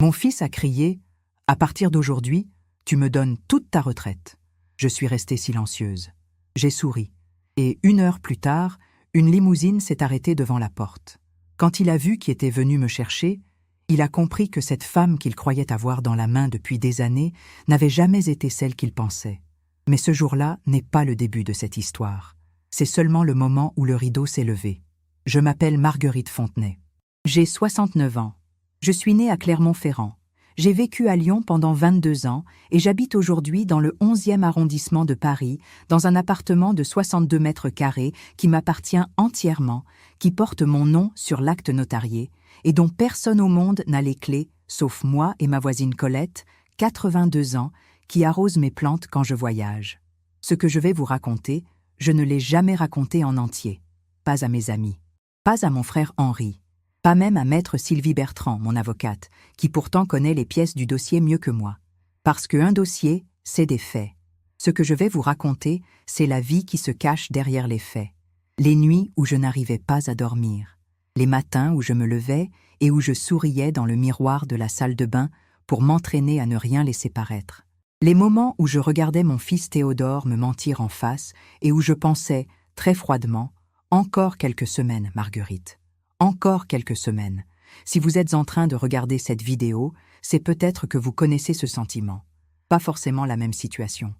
Mon fils a crié « À partir d'aujourd'hui, tu me donnes toute ta retraite ». Je suis restée silencieuse. J'ai souri. Et 1 heure plus tard, une limousine s'est arrêtée devant la porte. Quand il a vu qui était venu me chercher, il a compris que cette femme qu'il croyait avoir dans la main depuis des années n'avait jamais été celle qu'il pensait. Mais ce jour-là n'est pas le début de cette histoire. C'est seulement le moment où le rideau s'est levé. Je m'appelle Marguerite Fontenay. J'ai 69 ans. Je suis née à Clermont-Ferrand. J'ai vécu à Lyon pendant 22 ans et j'habite aujourd'hui dans le 11e arrondissement de Paris, dans un appartement de 62 mètres carrés qui m'appartient entièrement, qui porte mon nom sur l'acte notarié et dont personne au monde n'a les clés, sauf moi et ma voisine Colette, 82 ans, qui arrose mes plantes quand je voyage. Ce que je vais vous raconter, je ne l'ai jamais raconté en entier. Pas à mes amis. Pas à mon frère Henri. Pas même à maître Sylvie Bertrand, mon avocate, qui pourtant connaît les pièces du dossier mieux que moi. Parce qu'un dossier, c'est des faits. Ce que je vais vous raconter, c'est la vie qui se cache derrière les faits. Les nuits où je n'arrivais pas à dormir. Les matins où je me levais et où je souriais dans le miroir de la salle de bain pour m'entraîner à ne rien laisser paraître. Les moments où je regardais mon fils Théodore me mentir en face et où je pensais, très froidement, « Encore quelques semaines, Marguerite. Encore quelques semaines. Si vous êtes en train de regarder cette vidéo, c'est peut-être que vous connaissez ce sentiment. Pas forcément la même situation.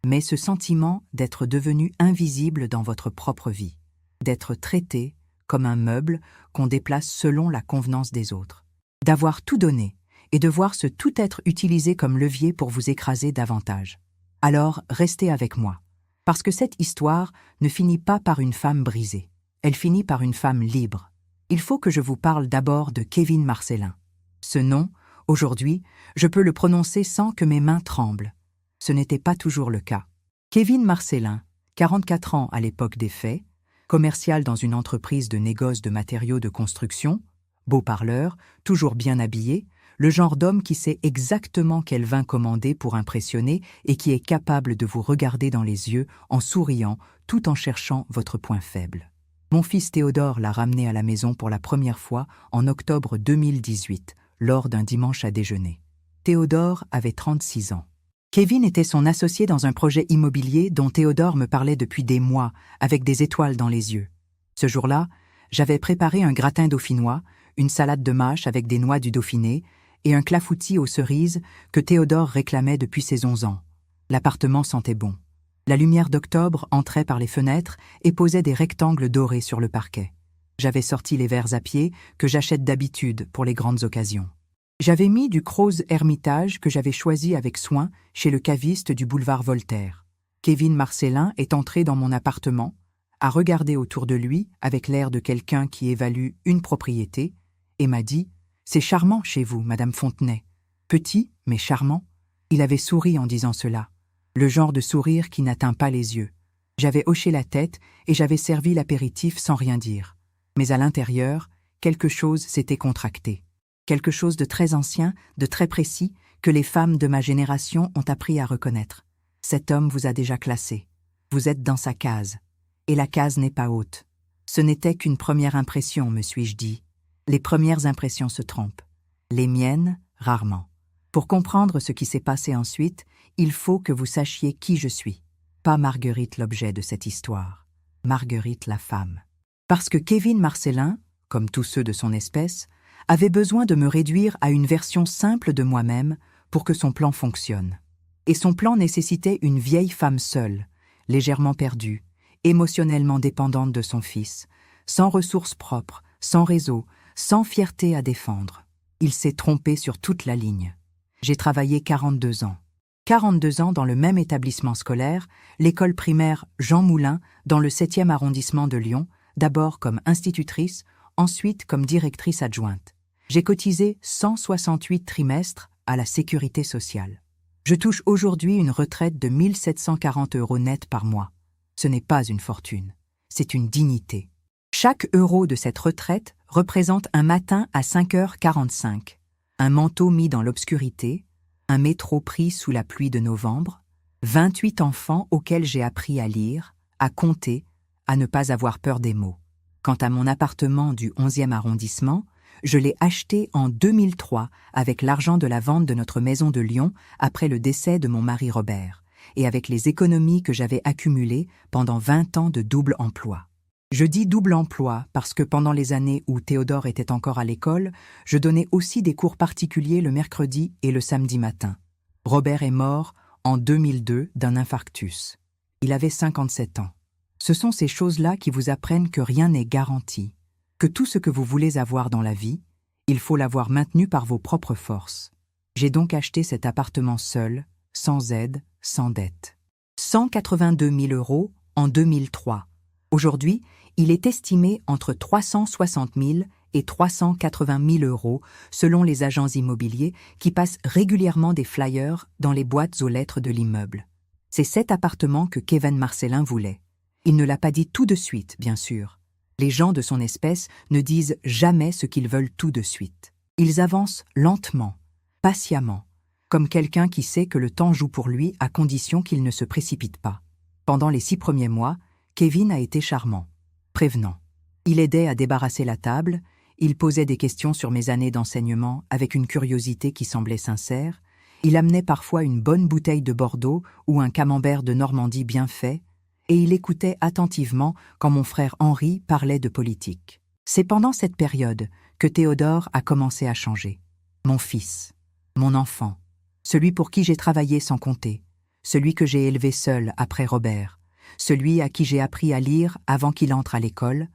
Mais ce sentiment d'être devenu invisible dans votre propre vie. D'être traité comme un meuble qu'on déplace selon la convenance des autres. D'avoir tout donné et de voir ce tout être utilisé comme levier pour vous écraser davantage. Alors, restez avec moi. Parce que cette histoire ne finit pas par une femme brisée. Elle finit par une femme libre. Il faut que je vous parle d'abord de Kevin Marcellin. Ce nom, aujourd'hui, je peux le prononcer sans que mes mains tremblent. Ce n'était pas toujours le cas. Kevin Marcellin, 44 ans à l'époque des faits, commercial dans une entreprise de négoce de matériaux de construction, beau parleur, toujours bien habillé, le genre d'homme qui sait exactement quel vin commander pour impressionner et qui est capable de vous regarder dans les yeux en souriant tout en cherchant votre point faible. Mon fils Théodore l'a ramené à la maison pour la première fois en octobre 2018, lors d'un dimanche à déjeuner. Théodore avait 36 ans. Kevin était son associé dans un projet immobilier dont Théodore me parlait depuis des mois, avec des étoiles dans les yeux. Ce jour-là, j'avais préparé un gratin dauphinois, une salade de mâche avec des noix du Dauphiné et un clafoutis aux cerises que Théodore réclamait depuis ses 11 ans. L'appartement sentait bon. La lumière d'octobre entrait par les fenêtres et posait des rectangles dorés sur le parquet. J'avais sorti les verres à pied que j'achète d'habitude pour les grandes occasions. J'avais mis du Croze Hermitage que j'avais choisi avec soin chez le caviste du boulevard Voltaire. Kevin Marcellin est entré dans mon appartement, a regardé autour de lui avec l'air de quelqu'un qui évalue une propriété et m'a dit « C'est charmant chez vous, Madame Fontenay. Petit, mais charmant. » Il avait souri en disant cela. Le genre de sourire qui n'atteint pas les yeux. J'avais hoché la tête et j'avais servi l'apéritif sans rien dire. Mais à l'intérieur, quelque chose s'était contracté. Quelque chose de très ancien, de très précis, que les femmes de ma génération ont appris à reconnaître. Cet homme vous a déjà classé. Vous êtes dans sa case. Et la case n'est pas haute. Ce n'était qu'une première impression, me suis-je dit. Les premières impressions se trompent. Les miennes, rarement. Pour comprendre ce qui s'est passé ensuite, il faut que vous sachiez qui je suis. Pas Marguerite l'objet de cette histoire. Marguerite la femme. Parce que Kevin Marcellin, comme tous ceux de son espèce, avait besoin de me réduire à une version simple de moi-même pour que son plan fonctionne. Et son plan nécessitait une vieille femme seule, légèrement perdue, émotionnellement dépendante de son fils, sans ressources propres, sans réseau, sans fierté à défendre. Il s'est trompé sur toute la ligne. J'ai travaillé 42 ans. 42 ans dans le même établissement scolaire, l'école primaire Jean Moulin, dans le 7e arrondissement de Lyon, d'abord comme institutrice, ensuite comme directrice adjointe. J'ai cotisé 168 trimestres à la sécurité sociale. Je touche aujourd'hui une retraite de 1 740 € net par mois. Ce n'est pas une fortune, c'est une dignité. Chaque euro de cette retraite représente un matin à 5h45, un manteau mis dans l'obscurité, un métro pris sous la pluie de novembre, 28 enfants auxquels j'ai appris à lire, à compter, à ne pas avoir peur des mots. Quant à mon appartement du 11e arrondissement, Je l'ai acheté en 2003 avec l'argent de la vente de notre maison de Lyon après le décès de mon mari Robert, et avec les économies que j'avais accumulées pendant 20 ans de double emploi. Je dis double emploi parce que pendant les années où Théodore était encore à l'école, je donnais aussi des cours particuliers le mercredi et le samedi matin. Robert est mort en 2002 d'un infarctus. Il avait 57 ans. Ce sont ces choses-là qui vous apprennent que rien n'est garanti, que tout ce que vous voulez avoir dans la vie, il faut l'avoir maintenu par vos propres forces. J'ai donc acheté cet appartement seul, sans aide, sans dette. 182 000 € en 2003. Aujourd'hui, il est estimé entre 360 000 et 380 000 € selon les agents immobiliers qui passent régulièrement des flyers dans les boîtes aux lettres de l'immeuble. C'est cet appartement que Kevin Marcellin voulait. Il ne l'a pas dit tout de suite, bien sûr. Les gens de son espèce ne disent jamais ce qu'ils veulent tout de suite. Ils avancent lentement, patiemment, comme quelqu'un qui sait que le temps joue pour lui à condition qu'il ne se précipite pas. Pendant les 6 premiers mois, Kevin a été charmant, prévenant. Il aidait à débarrasser la table, il posait des questions sur mes années d'enseignement avec une curiosité qui semblait sincère, il amenait parfois une bonne bouteille de Bordeaux ou un camembert de Normandie bien fait, et il écoutait attentivement quand mon frère Henri parlait de politique. C'est pendant cette période que Théodore a commencé à changer. Mon fils, mon enfant, celui pour qui j'ai travaillé sans compter, celui que j'ai élevé seul après Robert, celui à qui j'ai appris à lire avant qu'il entre à l'école,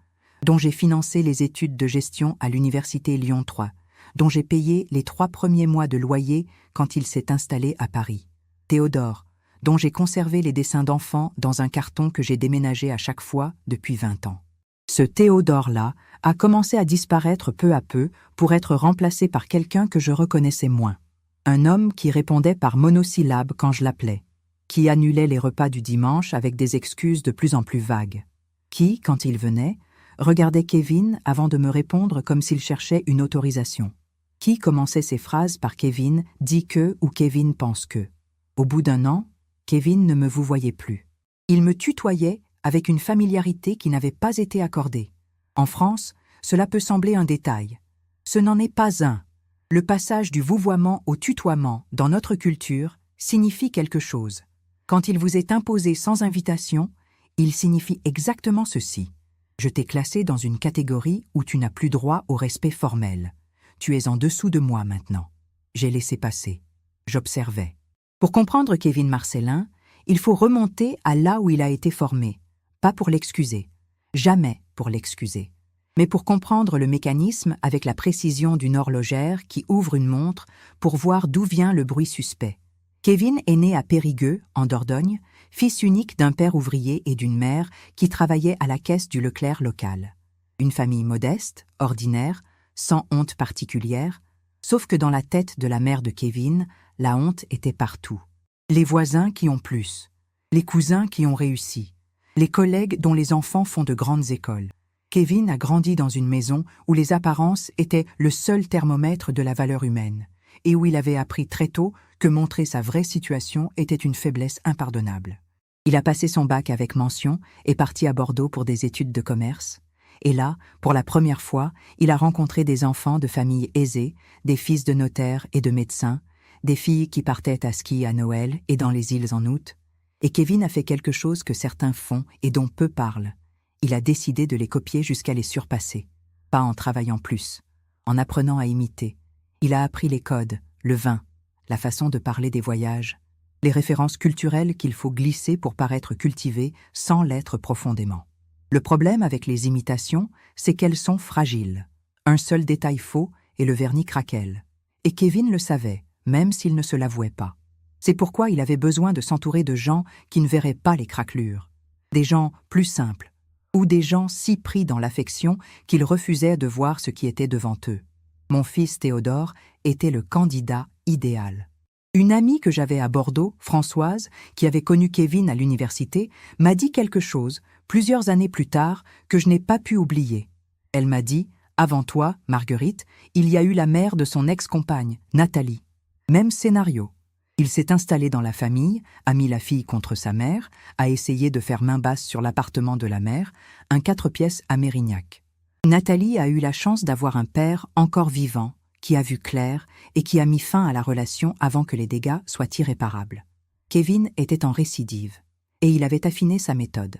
dont j'ai financé les études de gestion à l'université Lyon 3, dont j'ai payé les 3 premiers mois de loyer quand il s'est installé à Paris. Théodore, dont j'ai conservé les dessins d'enfants dans un carton que j'ai déménagé à chaque fois depuis 20 ans. Ce Théodore-là a commencé à disparaître peu à peu pour être remplacé par quelqu'un que je reconnaissais moins. Un homme qui répondait par monosyllabe quand je l'appelais, qui annulait les repas du dimanche avec des excuses de plus en plus vagues, qui, quand il venait, regardait Kevin avant de me répondre comme s'il cherchait une autorisation, qui commençait ses phrases par Kevin dit que ou Kevin pense que. Au bout d'un an, Kevin ne me vouvoyait plus. Il me tutoyait avec une familiarité qui n'avait pas été accordée. En France, cela peut sembler un détail. Ce n'en est pas un. Le passage du vouvoiement au tutoiement dans notre culture signifie quelque chose. Quand il vous est imposé sans invitation, il signifie exactement ceci. Je t'ai classé dans une catégorie où tu n'as plus droit au respect formel. Tu es en dessous de moi maintenant. J'ai laissé passer. J'observais. Pour comprendre Kevin Marcellin, il faut remonter à là où il a été formé. Pas pour l'excuser. Jamais pour l'excuser. Mais pour comprendre le mécanisme avec la précision d'une horlogère qui ouvre une montre pour voir d'où vient le bruit suspect. Kevin est né à Périgueux, en Dordogne, fils unique d'un père ouvrier et d'une mère qui travaillait à la caisse du Leclerc local. Une famille modeste, ordinaire, sans honte particulière, sauf que dans la tête de la mère de Kevin, la honte était partout. Les voisins qui ont plus, les cousins qui ont réussi, les collègues dont les enfants font de grandes écoles. Kevin a grandi dans une maison où les apparences étaient le seul thermomètre de la valeur humaine, et où il avait appris très tôt que montrer sa vraie situation était une faiblesse impardonnable. Il a passé son bac avec mention et parti à Bordeaux pour des études de commerce. Et là, pour la première fois, il a rencontré des enfants de familles aisées, des fils de notaires et de médecins, des filles qui partaient à ski à Noël et dans les îles en août. Et Kevin a fait quelque chose que certains font et dont peu parlent. Il a décidé de les copier jusqu'à les surpasser. Pas en travaillant plus, en apprenant à imiter. Il a appris les codes, le vin, la façon de parler des voyages, les références culturelles qu'il faut glisser pour paraître cultivé sans l'être profondément. Le problème avec les imitations, c'est qu'elles sont fragiles. Un seul détail faux et le vernis craquelle. Et Kevin le savait, même s'il ne se l'avouait pas. C'est pourquoi il avait besoin de s'entourer de gens qui ne verraient pas les craquelures. Des gens plus simples, ou des gens si pris dans l'affection qu'ils refusaient de voir ce qui était devant eux. Mon fils Théodore était le candidat idéal. Une amie que j'avais à Bordeaux, Françoise, qui avait connu Kevin à l'université, m'a dit quelque chose, plusieurs années plus tard, que je n'ai pas pu oublier. Elle m'a dit « Avant toi, Marguerite, il y a eu la mère de son ex-compagne, Nathalie. Même scénario. Il s'est installé dans la famille, a mis la fille contre sa mère, a essayé de faire main basse sur l'appartement de la mère, un 4 pièces à Mérignac. Nathalie a eu la chance d'avoir un père encore vivant, qui a vu clair et qui a mis fin à la relation avant que les dégâts soient irréparables. Kevin était en récidive, et il avait affiné sa méthode.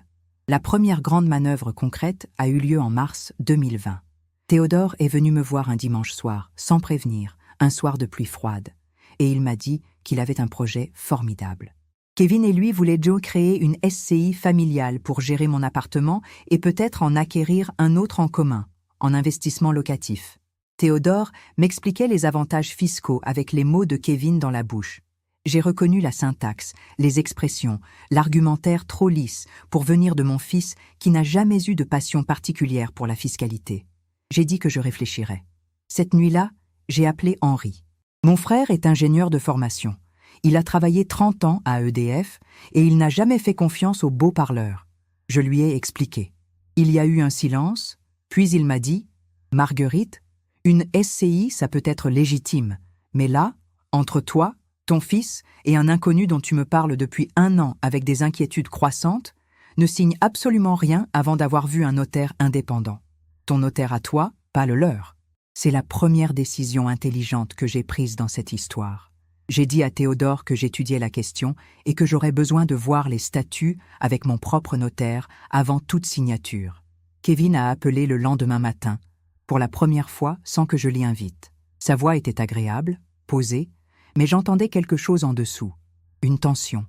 La première grande manœuvre concrète a eu lieu en mars 2020. Théodore est venu me voir un dimanche soir, sans prévenir, un soir de pluie froide, et il m'a dit qu'il avait un projet formidable. Kevin et lui voulaient créer une SCI familiale pour gérer mon appartement et peut-être en acquérir un autre en commun, en investissement locatif. Théodore m'expliquait les avantages fiscaux avec les mots de Kevin dans la bouche. J'ai reconnu la syntaxe, les expressions, l'argumentaire trop lisse pour venir de mon fils qui n'a jamais eu de passion particulière pour la fiscalité. J'ai dit que je réfléchirais. Cette nuit-là, j'ai appelé Henri. Mon frère est ingénieur de formation. Il a travaillé 30 ans à EDF et il n'a jamais fait confiance aux beaux parleurs. Je lui ai expliqué. Il y a eu un silence, puis il m'a dit « Marguerite, une SCI, ça peut être légitime, mais là, entre toi, ton fils et un inconnu dont tu me parles depuis 1 an avec des inquiétudes croissantes, ne signe absolument rien avant d'avoir vu un notaire indépendant. Ton notaire à toi, pas le leur. » C'est la première décision intelligente que j'ai prise dans cette histoire. J'ai dit à Théodore que j'étudiais la question et que j'aurais besoin de voir les statuts avec mon propre notaire avant toute signature. Kevin a appelé le lendemain matin, pour la première fois sans que je l'y invite. Sa voix était agréable, posée, mais j'entendais quelque chose en dessous, une tension.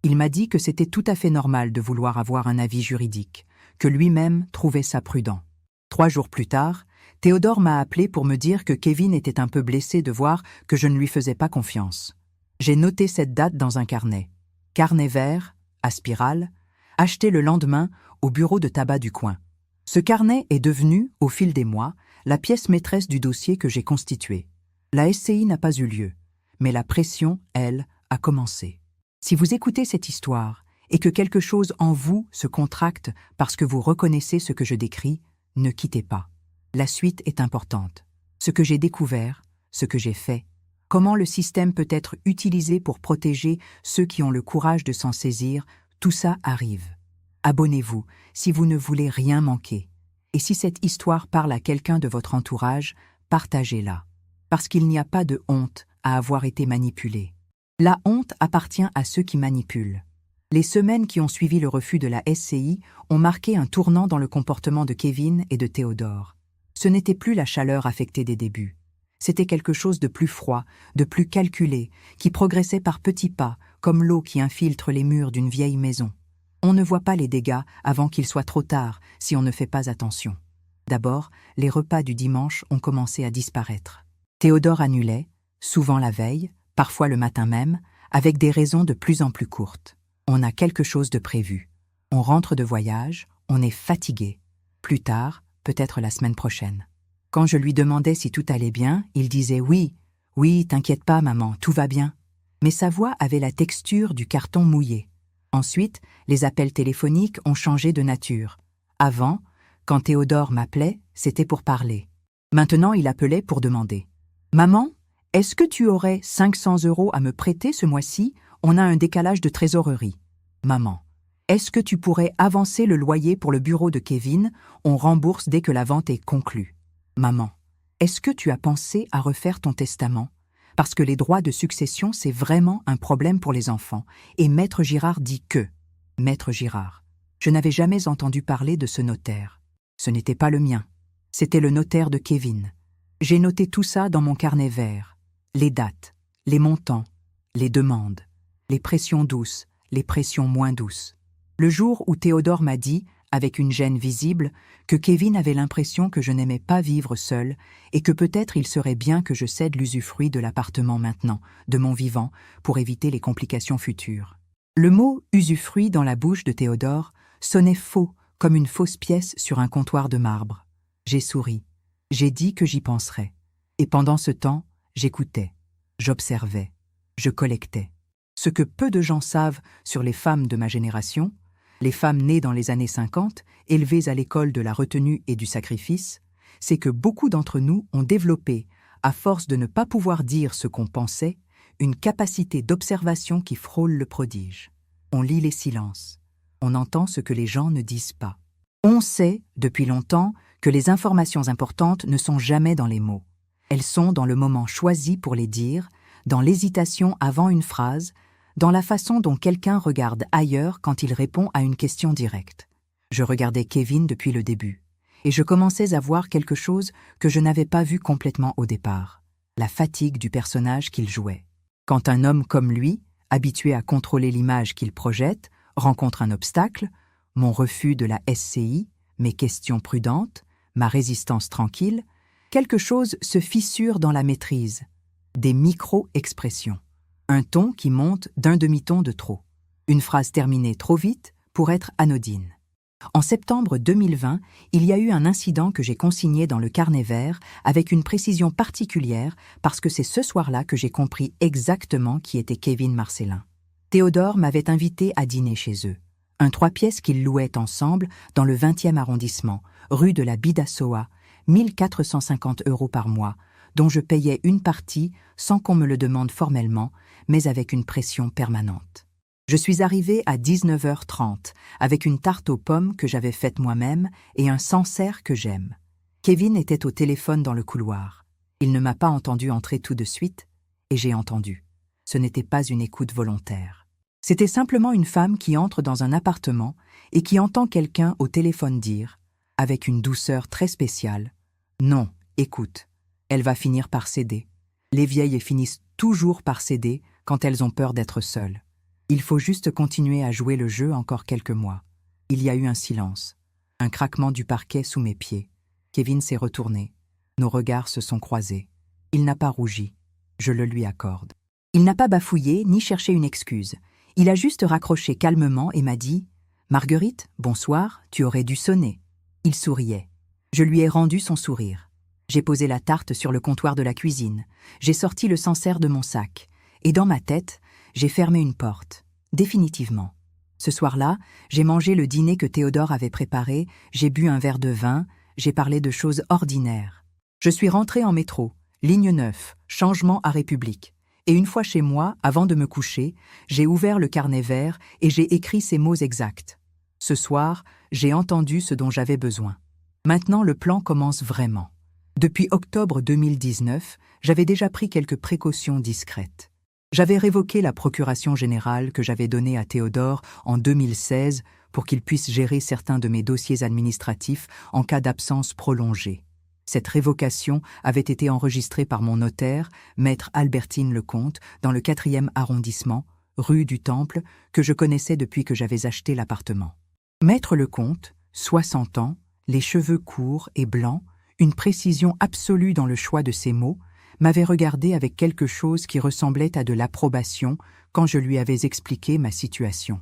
Il m'a dit que c'était tout à fait normal de vouloir avoir un avis juridique, que lui-même trouvait ça prudent. 3 jours plus tard, Théodore m'a appelé pour me dire que Kevin était un peu blessé de voir que je ne lui faisais pas confiance. J'ai noté cette date dans un carnet. Carnet vert, à spirale, acheté le lendemain au bureau de tabac du coin. Ce carnet est devenu, au fil des mois, la pièce maîtresse du dossier que j'ai constitué. La SCI n'a pas eu lieu, mais la pression, elle, a commencé. Si vous écoutez cette histoire et que quelque chose en vous se contracte parce que vous reconnaissez ce que je décris, ne quittez pas. La suite est importante. Ce que j'ai découvert, ce que j'ai fait, comment le système peut être utilisé pour protéger ceux qui ont le courage de s'en saisir, tout ça arrive. Abonnez-vous si vous ne voulez rien manquer. Et si cette histoire parle à quelqu'un de votre entourage, partagez-la. Parce qu'il n'y a pas de honte à avoir été manipulé. La honte appartient à ceux qui manipulent. Les semaines qui ont suivi le refus de la SCI ont marqué un tournant dans le comportement de Kevin et de Théodore. Ce n'était plus la chaleur affectée des débuts. C'était quelque chose de plus froid, de plus calculé, qui progressait par petits pas, comme l'eau qui infiltre les murs d'une vieille maison. On ne voit pas les dégâts avant qu'il soit trop tard si on ne fait pas attention. D'abord, les repas du dimanche ont commencé à disparaître. Théodore annulait, souvent la veille, parfois le matin même, avec des raisons de plus en plus courtes. On a quelque chose de prévu. On rentre de voyage, on est fatigué. Plus tard, peut-être la semaine prochaine. Quand je lui demandais si tout allait bien, il disait « Oui, oui, t'inquiète pas maman, tout va bien ». Mais sa voix avait la texture du carton mouillé. Ensuite, les appels téléphoniques ont changé de nature. Avant, quand Théodore m'appelait, c'était pour parler. Maintenant, il appelait pour demander « Maman, est-ce que tu aurais 500 € à me prêter ce mois-ci? On a un décalage de trésorerie. » Maman, est-ce que tu pourrais avancer le loyer pour le bureau de Kevin? On rembourse dès que la vente est conclue. Maman, est-ce que tu as pensé à refaire ton testament? Parce que les droits de succession, c'est vraiment un problème pour les enfants. Et Maître Girard dit que... Maître Girard. Je n'avais jamais entendu parler de ce notaire. Ce n'était pas le mien. C'était le notaire de Kevin. J'ai noté tout ça dans mon carnet vert. Les dates, les montants, les demandes, les pressions douces, les pressions moins douces. Le jour où Théodore m'a dit, avec une gêne visible, que Kevin avait l'impression que je n'aimais pas vivre seul et que peut-être il serait bien que je cède l'usufruit de l'appartement maintenant, de mon vivant, pour éviter les complications futures. Le mot « usufruit » dans la bouche de Théodore sonnait faux, comme une fausse pièce sur un comptoir de marbre. J'ai souri. J'ai dit que j'y penserais. Et pendant ce temps, j'écoutais, j'observais, je collectais. Ce que peu de gens savent sur les femmes de ma génération, les femmes nées dans les années 50, élevées à l'école de la retenue et du sacrifice, c'est que beaucoup d'entre nous ont développé, à force de ne pas pouvoir dire ce qu'on pensait, une capacité d'observation qui frôle le prodige. On lit les silences, on entend ce que les gens ne disent pas. On sait, depuis longtemps, que les informations importantes ne sont jamais dans les mots. Elles sont dans le moment choisi pour les dire, dans l'hésitation avant une phrase, dans la façon dont quelqu'un regarde ailleurs quand il répond à une question directe. Je regardais Kevin depuis le début, et je commençais à voir quelque chose que je n'avais pas vu complètement au départ, la fatigue du personnage qu'il jouait. Quand un homme comme lui, habitué à contrôler l'image qu'il projette, rencontre un obstacle, mon refus de la SCI, mes questions prudentes, ma résistance tranquille, quelque chose se fissure dans la maîtrise, des micro-expressions. Un ton qui monte d'un demi-ton de trop. Une phrase terminée trop vite pour être anodine. En septembre 2020, il y a eu un incident que j'ai consigné dans le carnet vert avec une précision particulière parce que c'est ce soir-là que j'ai compris exactement qui était Kevin Marcellin. Théodore m'avait invité à dîner chez eux. Un 3 pièces qu'ils louaient ensemble dans le 20e arrondissement, rue de la Bidassoa, 1450 € par mois, dont je payais une partie sans qu'on me le demande formellement, mais avec une pression permanente. Je suis arrivée à 19h30 avec une tarte aux pommes que j'avais faite moi-même et un Sancerre que j'aime. Kevin était au téléphone dans le couloir. Il ne m'a pas entendu entrer tout de suite, et j'ai entendu. Ce n'était pas une écoute volontaire. C'était simplement une femme qui entre dans un appartement et qui entend quelqu'un au téléphone dire, avec une douceur très spéciale, « Non, écoute, elle va finir par céder. Les vieilles finissent toujours par céder quand elles ont peur d'être seules. Il faut juste continuer à jouer le jeu encore quelques mois. » Il y a eu un silence, un craquement du parquet sous mes pieds. Kevin s'est retourné. Nos regards se sont croisés. Il n'a pas rougi. Je le lui accorde. Il n'a pas bafouillé ni cherché une excuse. Il a juste raccroché calmement et m'a dit « Marguerite, bonsoir, tu aurais dû sonner. » Il souriait. Je lui ai rendu son sourire. J'ai posé la tarte sur le comptoir de la cuisine. J'ai sorti le Sancerre de mon sac. Et dans ma tête, j'ai fermé une porte. Définitivement. Ce soir-là, j'ai mangé le dîner que Théodore avait préparé, j'ai bu un verre de vin, j'ai parlé de choses ordinaires. Je suis rentrée en métro, ligne 9, changement à République. Et une fois chez moi, avant de me coucher, j'ai ouvert le carnet vert et j'ai écrit ces mots exacts. Ce soir, j'ai entendu ce dont j'avais besoin. Maintenant, le plan commence vraiment. Depuis octobre 2019, j'avais déjà pris quelques précautions discrètes. J'avais révoqué la procuration générale que j'avais donnée à Théodore en 2016 pour qu'il puisse gérer certains de mes dossiers administratifs en cas d'absence prolongée. Cette révocation avait été enregistrée par mon notaire, maître Albertine Lecomte, dans le 4e arrondissement, rue du Temple, que je connaissais depuis que j'avais acheté l'appartement. Maître Lecomte, 60 ans, les cheveux courts et blancs, une précision absolue dans le choix de ses mots, m'avait regardé avec quelque chose qui ressemblait à de l'approbation quand je lui avais expliqué ma situation.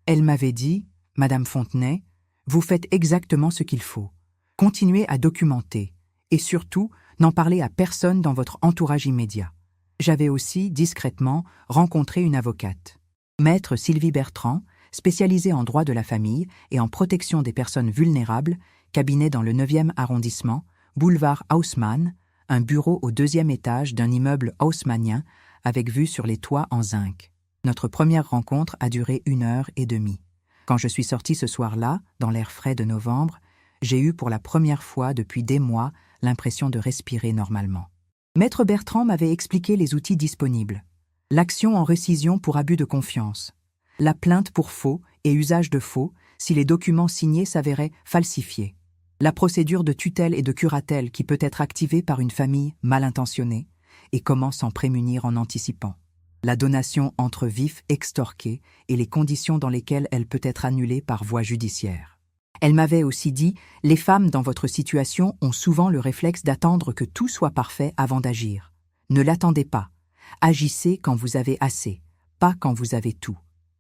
Elle m'avait dit « Madame Fontenay, vous faites exactement ce qu'il faut. Continuez à documenter et surtout, n'en parlez à personne dans votre entourage immédiat. » J'avais aussi, discrètement, rencontré une avocate. Maître Sylvie Bertrand, spécialisée en droit de la famille et en protection des personnes vulnérables, cabinet dans le 9e arrondissement, boulevard Haussmann, un bureau au 2e étage d'un immeuble haussmannien avec vue sur les toits en zinc. Notre première rencontre a duré 1h30. Quand je suis sortie ce soir-là, dans l'air frais de novembre, j'ai eu pour la première fois depuis des mois l'impression de respirer normalement. Maître Bertrand m'avait expliqué les outils disponibles. L'action en récision pour abus de confiance. La plainte pour faux et usage de faux si les documents signés s'avéraient falsifiés. La procédure de tutelle et de curatelle qui peut être activée par une famille mal intentionnée et comment s'en prémunir en anticipant. La donation entre vifs extorqués et les conditions dans lesquelles elle peut être annulée par voie judiciaire. Elle m'avait aussi dit « Les femmes dans votre situation ont souvent le réflexe d'attendre que tout soit parfait avant d'agir. Ne l'attendez pas. Agissez quand vous avez assez, pas quand vous avez tout. »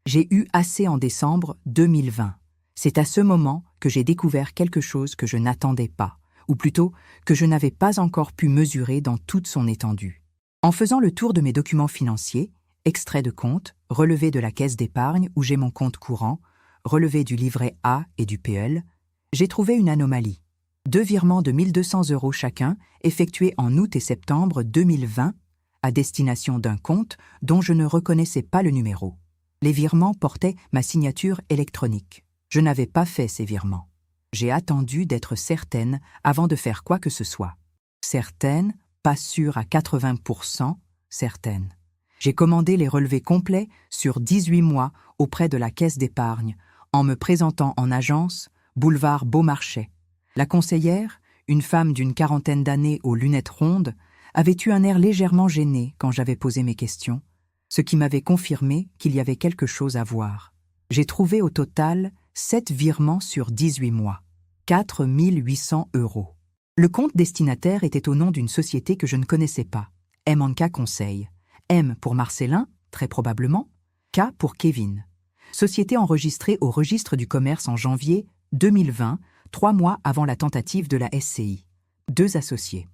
J'ai eu assez en décembre 2020. C'est à ce moment que j'ai découvert quelque chose que je n'attendais pas, ou plutôt que je n'avais pas encore pu mesurer dans toute son étendue. En faisant le tour de mes documents financiers, extraits de compte, relevés de la caisse d'épargne où j'ai mon compte courant, relevés du livret A et du PL, j'ai trouvé une anomalie. 2 virements de 1 200 € chacun, effectués en août et septembre 2020, à destination d'un compte dont je ne reconnaissais pas le numéro. Les virements portaient ma signature électronique. Je n'avais pas fait ces virements. J'ai attendu d'être certaine avant de faire quoi que ce soit. Certaine, pas sûre à 80%, certaine. J'ai commandé les relevés complets sur 18 mois auprès de la Caisse d'épargne, en me présentant en agence, boulevard Beaumarchais. La conseillère, une femme d'une quarantaine d'années aux lunettes rondes, avait eu un air légèrement gêné quand j'avais posé mes questions, ce qui m'avait confirmé qu'il y avait quelque chose à voir. J'ai trouvé au total 7 virements sur 18 mois, 4 800 €. Le compte destinataire était au nom d'une société que je ne connaissais pas, M&K Conseil. M pour Marcellin, très probablement, K pour Kevin. Société enregistrée au registre du commerce en janvier 2020, 3 mois avant la tentative de la SCI. 2 associés.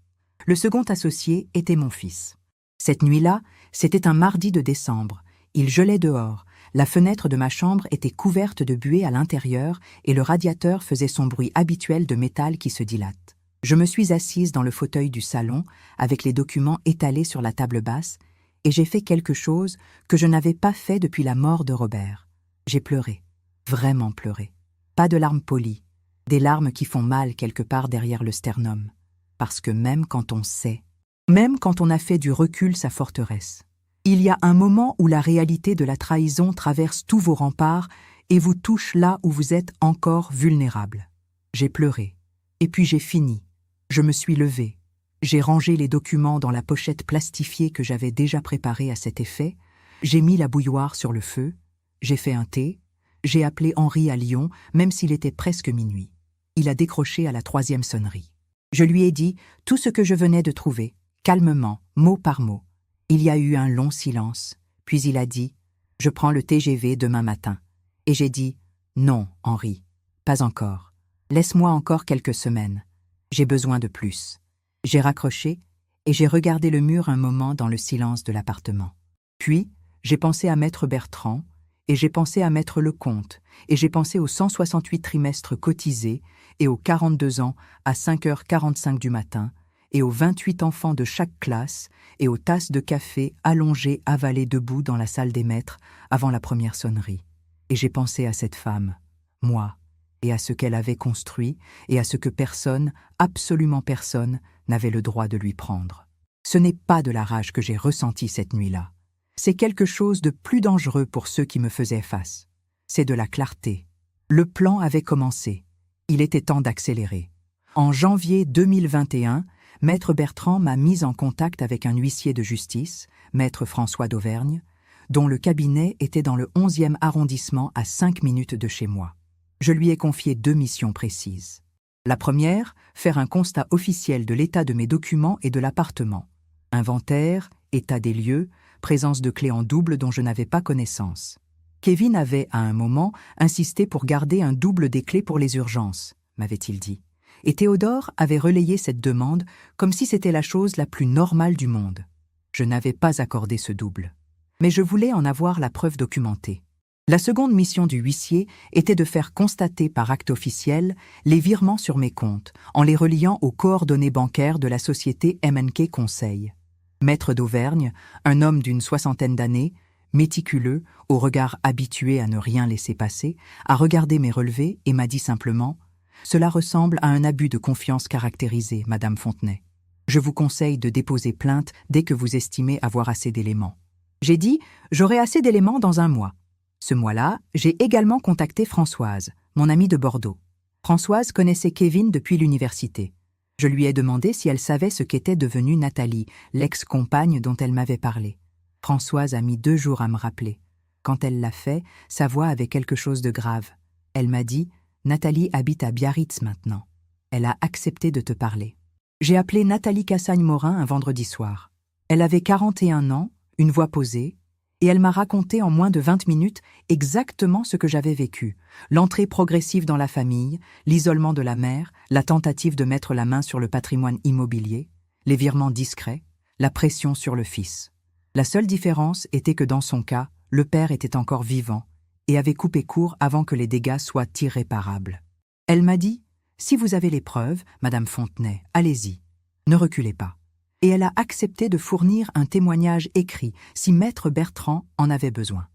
Le second associé était mon fils. Cette nuit-là, c'était un mardi de décembre. Il gelait dehors. La fenêtre de ma chambre était couverte de buée à l'intérieur et le radiateur faisait son bruit habituel de métal qui se dilate. Je me suis assise dans le fauteuil du salon, avec les documents étalés sur la table basse, et j'ai fait quelque chose que je n'avais pas fait depuis la mort de Robert. J'ai pleuré. Vraiment pleuré. Pas de larmes polies. Des larmes qui font mal quelque part derrière le sternum. Parce que même quand on sait, même quand on a fait du recul sa forteresse, il y a un moment où la réalité de la trahison traverse tous vos remparts et vous touche là où vous êtes encore vulnérable. J'ai pleuré. Et puis j'ai fini. Je me suis levée. J'ai rangé les documents dans la pochette plastifiée que j'avais déjà préparée à cet effet. J'ai mis la bouilloire sur le feu. J'ai fait un thé. J'ai appelé Henri à Lyon, même s'il était presque minuit. Il a décroché à la 3e sonnerie. Je lui ai dit tout ce que je venais de trouver, calmement, mot par mot. Il y a eu un long silence, puis il a dit « Je prends le TGV demain matin ». Et j'ai dit « Non, Henri, pas encore. Laisse-moi encore quelques semaines. J'ai besoin de plus ». J'ai raccroché et j'ai regardé le mur un moment dans le silence de l'appartement. Puis, j'ai pensé à Maître Bertrand, et j'ai pensé à Maître Lecomte, et j'ai pensé aux 168 trimestres cotisés et aux 42 ans à 5h45 du matin, et aux 28 enfants de chaque classe, et aux tasses de café allongées, avalées debout dans la salle des maîtres avant la première sonnerie. Et j'ai pensé à cette femme, moi, et à ce qu'elle avait construit, et à ce que personne, absolument personne, n'avait le droit de lui prendre. Ce n'est pas de la rage que j'ai ressentie cette nuit-là. C'est quelque chose de plus dangereux pour ceux qui me faisaient face. C'est de la clarté. Le plan avait commencé. Il était temps d'accélérer. En janvier 2021, Maître Bertrand m'a mise en contact avec un huissier de justice, Maître François d'Auvergne, dont le cabinet était dans le 11e arrondissement à 5 minutes de chez moi. Je lui ai confié 2 missions précises. La première, faire un constat officiel de l'état de mes documents et de l'appartement. Inventaire, état des lieux, présence de clés en double dont je n'avais pas connaissance. Kevin avait, à un moment, insisté pour garder un double des clés pour les urgences, m'avait-il dit. Et Théodore avait relayé cette demande comme si c'était la chose la plus normale du monde. Je n'avais pas accordé ce double. Mais je voulais en avoir la preuve documentée. La seconde mission du huissier était de faire constater par acte officiel les virements sur mes comptes, en les reliant aux coordonnées bancaires de la société M&K Conseil. Maître d'Auvergne, un homme d'une 60aine d'années, méticuleux, au regard habitué à ne rien laisser passer, a regardé mes relevés et m'a dit simplement « Cela ressemble à un abus de confiance caractérisé, Madame Fontenay. Je vous conseille de déposer plainte dès que vous estimez avoir assez d'éléments. » J'ai dit « J'aurai assez d'éléments dans 1 mois. » Ce mois-là, j'ai également contacté Françoise, mon amie de Bordeaux. Françoise connaissait Kevin depuis l'université. Je lui ai demandé si elle savait ce qu'était devenue Nathalie, l'ex-compagne dont elle m'avait parlé. Françoise a mis 2 jours à me rappeler. Quand elle l'a fait, sa voix avait quelque chose de grave. Elle m'a dit « Nathalie habite à Biarritz maintenant. Elle a accepté de te parler. » J'ai appelé Nathalie Cassagne-Morin un vendredi soir. Elle avait 41 ans, une voix posée, et elle m'a raconté en moins de 20 minutes exactement ce que j'avais vécu. L'entrée progressive dans la famille, l'isolement de la mère, la tentative de mettre la main sur le patrimoine immobilier, les virements discrets, la pression sur le fils. La seule différence était que dans son cas, le père était encore vivant et avait coupé court avant que les dégâts soient irréparables. Elle m'a dit « Si vous avez les preuves, Madame Fontenay, allez-y, ne reculez pas. » Et elle a accepté de fournir un témoignage écrit si Maître Bertrand en avait besoin.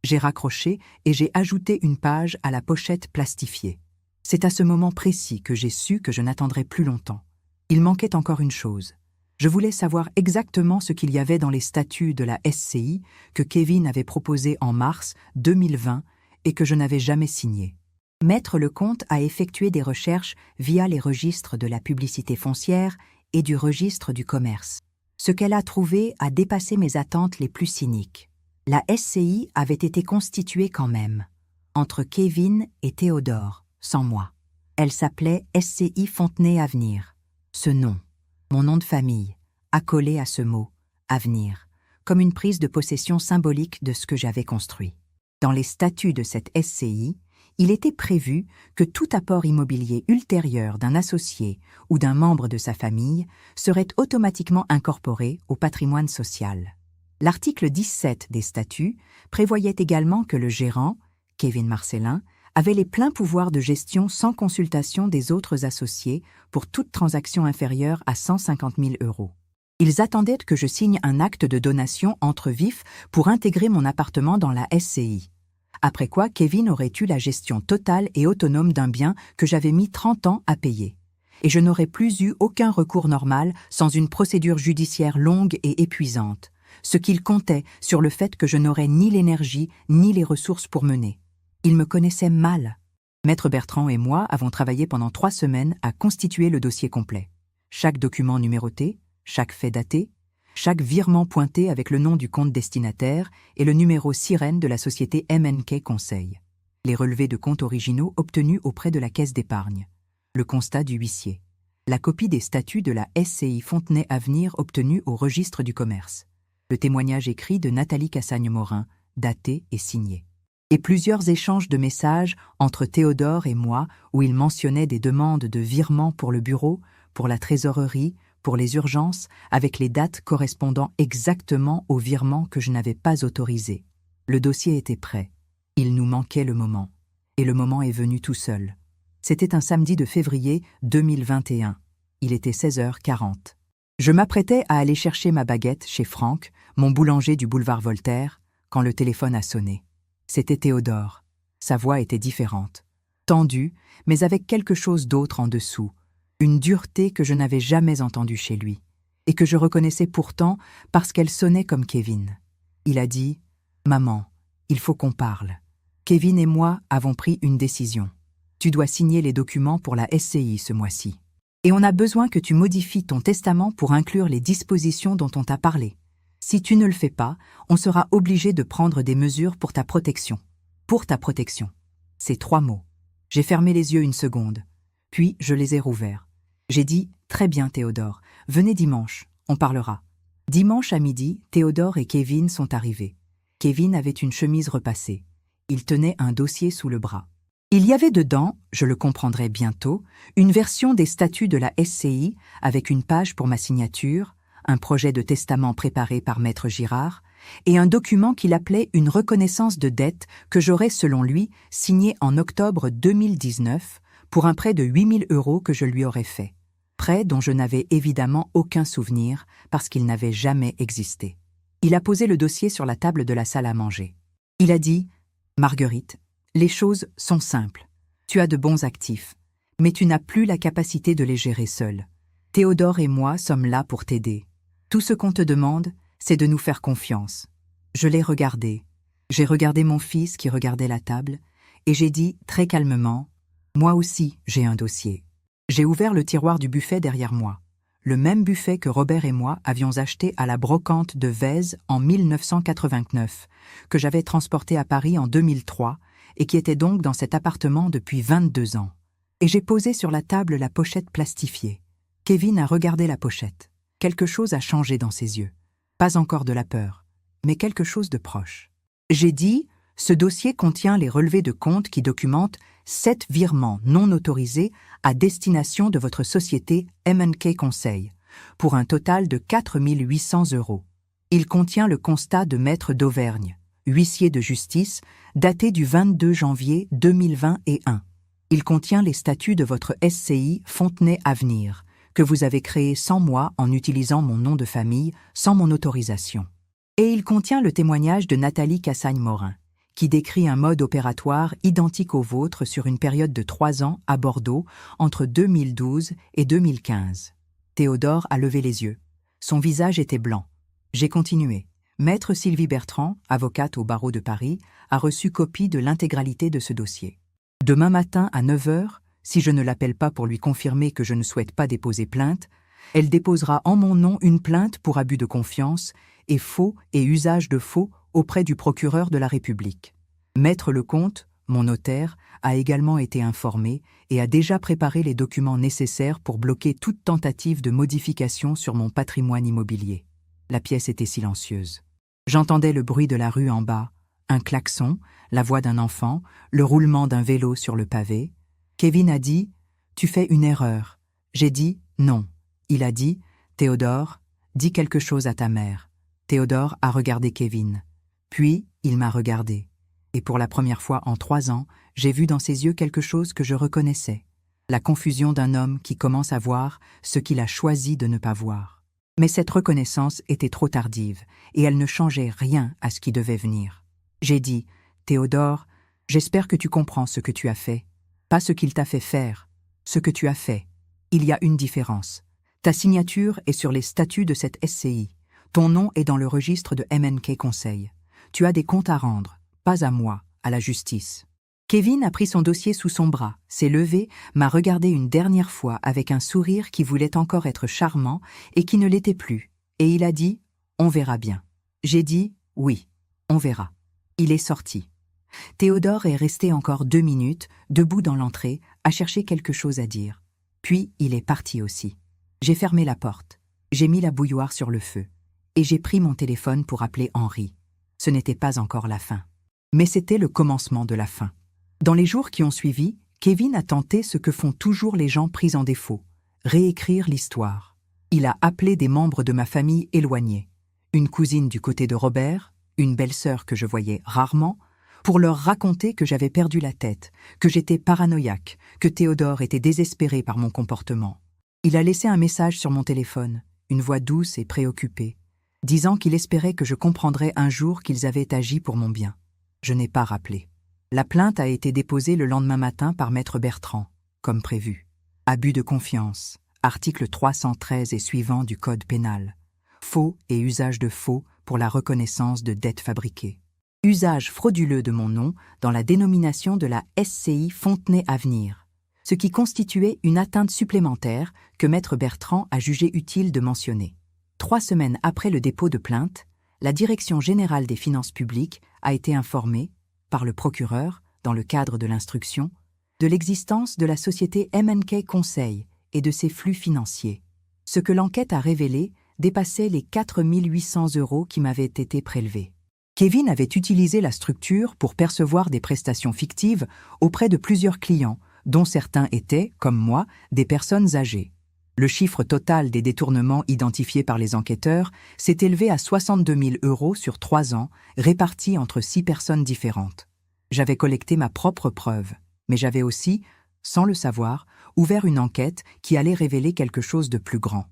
J'ai raccroché et j'ai ajouté une page à la pochette plastifiée. C'est à ce moment précis que j'ai su que je n'attendrais plus longtemps. Il manquait encore une chose. Je voulais savoir exactement ce qu'il y avait dans les statuts de la SCI que Kevin avait proposé en mars 2020 et que je n'avais jamais signé. Maître Lecomte a effectué des recherches via les registres de la publicité foncière et du registre du commerce. Ce qu'elle a trouvé a dépassé mes attentes les plus cyniques. La SCI avait été constituée quand même, entre Kevin et Théodore, sans moi. Elle s'appelait SCI Fontenay Avenir. Ce nom, mon nom de famille, accolé à ce mot, avenir, comme une prise de possession symbolique de ce que j'avais construit. Dans les statuts de cette SCI, il était prévu que tout apport immobilier ultérieur d'un associé ou d'un membre de sa famille serait automatiquement incorporé au patrimoine social. L'article 17 des statuts prévoyait également que le gérant, Kevin Marcellin, avait les pleins pouvoirs de gestion sans consultation des autres associés pour toute transaction inférieure à 150 000 €. Ils attendaient que je signe un acte de donation entre vifs pour intégrer mon appartement dans la SCI. Après quoi, Kevin aurait eu la gestion totale et autonome d'un bien que j'avais mis 30 ans à payer. Et je n'aurais plus eu aucun recours normal sans une procédure judiciaire longue et épuisante, ce qu'il comptait sur le fait que je n'aurais ni l'énergie ni les ressources pour mener. Il me connaissait mal. Maître Bertrand et moi avons travaillé pendant 3 semaines à constituer le dossier complet. Chaque document numéroté, chaque fait daté, chaque virement pointé avec le nom du compte destinataire et le numéro sirène de la société MNK Conseil. Les relevés de compte originaux obtenus auprès de la caisse d'épargne. Le constat du huissier. La copie des statuts de la SCI Fontenay Avenir obtenue au registre du commerce. Le témoignage écrit de Nathalie Cassagne-Morin, daté et signé. Et plusieurs échanges de messages entre Théodore et moi où il mentionnait des demandes de virement pour le bureau, pour la trésorerie, pour les urgences, avec les dates correspondant exactement au virement que je n'avais pas autorisé. Le dossier était prêt. Il nous manquait le moment. Et le moment est venu tout seul. C'était un samedi de février 2021. Il était 16h40. Je m'apprêtais à aller chercher ma baguette chez Franck, mon boulanger du boulevard Voltaire, quand le téléphone a sonné. C'était Théodore. Sa voix était différente. Tendue, mais avec quelque chose d'autre en dessous. Une dureté que je n'avais jamais entendue chez lui, et que je reconnaissais pourtant parce qu'elle sonnait comme Kevin. Il a dit « Maman, il faut qu'on parle. Kevin et moi avons pris une décision. Tu dois signer les documents pour la SCI ce mois-ci. Et on a besoin que tu modifies ton testament pour inclure les dispositions dont on t'a parlé. Si tu ne le fais pas, on sera obligé de prendre des mesures pour ta protection. Pour ta protection. » Ces 3 mots. J'ai fermé les yeux une seconde, puis je les ai rouverts. J'ai dit « Très bien Théodore, venez dimanche, on parlera. » Dimanche à midi, Théodore et Kevin sont arrivés. Kevin avait une chemise repassée. Il tenait un dossier sous le bras. Il y avait dedans, je le comprendrai bientôt, une version des statuts de la SCI avec une page pour ma signature, un projet de testament préparé par Maître Girard, et un document qu'il appelait une reconnaissance de dette que j'aurais, selon lui, signé en octobre 2019 pour un prêt de 8 000 € que je lui aurais fait. Prêt dont je n'avais évidemment aucun souvenir parce qu'il n'avait jamais existé. Il a posé le dossier sur la table de la salle à manger. Il a dit « Marguerite, les choses sont simples. Tu as de bons actifs, mais tu n'as plus la capacité de les gérer seule. Théodore et moi sommes là pour t'aider. Tout ce qu'on te demande, c'est de nous faire confiance. » Je l'ai regardé. J'ai regardé mon fils qui regardait la table et j'ai dit très calmement « Moi aussi, j'ai un dossier. » J'ai ouvert le tiroir du buffet derrière moi, le même buffet que Robert et moi avions acheté à la brocante de Vèze en 1989, que j'avais transporté à Paris en 2003 et qui était donc dans cet appartement depuis 22 ans. Et j'ai posé sur la table la pochette plastifiée. Kevin a regardé la pochette. Quelque chose a changé dans ses yeux. Pas encore de la peur, mais quelque chose de proche. J'ai dit « Ce dossier contient les relevés de compte qui documentent 7 virements non autorisés à destination de votre société MNK Conseil, pour un total de 4 800 €. Il contient le constat de Maître d'Auvergne, huissier de justice, daté du 22 janvier 2021. Il contient les statuts de votre SCI Fontenay Avenir, que vous avez créé sans moi en utilisant mon nom de famille, sans mon autorisation. Et il contient le témoignage de Nathalie Cassagne-Morin, qui décrit un mode opératoire identique au vôtre sur une période de 3 ans à Bordeaux entre 2012 et 2015. Théodore a levé les yeux. Son visage était blanc. J'ai continué. Maître Sylvie Bertrand, avocate au barreau de Paris, a reçu copie de l'intégralité de ce dossier. Demain matin à 9 heures, si je ne l'appelle pas pour lui confirmer que je ne souhaite pas déposer plainte, elle déposera en mon nom une plainte pour abus de confiance et faux et usage de faux auprès du procureur de la République. Maître Lecomte, mon notaire, a également été informé et a déjà préparé les documents nécessaires pour bloquer toute tentative de modification sur mon patrimoine immobilier. La pièce était silencieuse. J'entendais le bruit de la rue en bas, un klaxon, la voix d'un enfant, le roulement d'un vélo sur le pavé. Kevin a dit « Tu fais une erreur ». J'ai dit « Non ». Il a dit « Théodore, dis quelque chose à ta mère ». Théodore a regardé Kevin. Puis, il m'a regardé. Et pour la première fois en 3 ans, j'ai vu dans ses yeux quelque chose que je reconnaissais. La confusion d'un homme qui commence à voir ce qu'il a choisi de ne pas voir. Mais cette reconnaissance était trop tardive, et elle ne changeait rien à ce qui devait venir. J'ai dit « Théodore, j'espère que tu comprends ce que tu as fait. Pas ce qu'il t'a fait faire, ce que tu as fait. Il y a une différence. Ta signature est sur les statuts de cette SCI. Ton nom est dans le registre de MNK Conseil. Tu as des comptes à rendre, pas à moi, à la justice. » Kevin a pris son dossier sous son bras, s'est levé, m'a regardé une dernière fois avec un sourire qui voulait encore être charmant et qui ne l'était plus, et il a dit « On verra bien ». J'ai dit « Oui, on verra ». Il est sorti. Théodore est resté encore 2 minutes, debout dans l'entrée, à chercher quelque chose à dire. Puis il est parti aussi. J'ai fermé la porte, j'ai mis la bouilloire sur le feu, et j'ai pris mon téléphone pour appeler Henri. Ce n'était pas encore la fin. Mais c'était le commencement de la fin. Dans les jours qui ont suivi, Kevin a tenté ce que font toujours les gens pris en défaut, réécrire l'histoire. Il a appelé des membres de ma famille éloignés, une cousine du côté de Robert, une belle-sœur que je voyais rarement, pour leur raconter que j'avais perdu la tête, que j'étais paranoïaque, que Théodore était désespéré par mon comportement. Il a laissé un message sur mon téléphone, une voix douce et préoccupée, disant qu'il espérait que je comprendrais un jour qu'ils avaient agi pour mon bien. Je n'ai pas rappelé. La plainte a été déposée le lendemain matin par Maître Bertrand, comme prévu. Abus de confiance, article 313 et suivant du Code pénal. Faux et usage de faux pour la reconnaissance de dettes fabriquées. Usage frauduleux de mon nom dans la dénomination de la SCI Fontenay Avenir, ce qui constituait une atteinte supplémentaire que Maître Bertrand a jugé utile de mentionner. 3 semaines après le dépôt de plainte, la Direction générale des finances publiques a été informée, par le procureur, dans le cadre de l'instruction, de l'existence de la société MNK Conseil et de ses flux financiers. Ce que l'enquête a révélé dépassait les 4 800 € qui m'avaient été prélevés. Kevin avait utilisé la structure pour percevoir des prestations fictives auprès de plusieurs clients, dont certains étaient, comme moi, des personnes âgées. Le chiffre total des détournements identifiés par les enquêteurs s'est élevé à 62 000 € sur 3 ans, répartis entre 6 personnes différentes. J'avais collecté ma propre preuve, mais j'avais aussi, sans le savoir, ouvert une enquête qui allait révéler quelque chose de plus grand.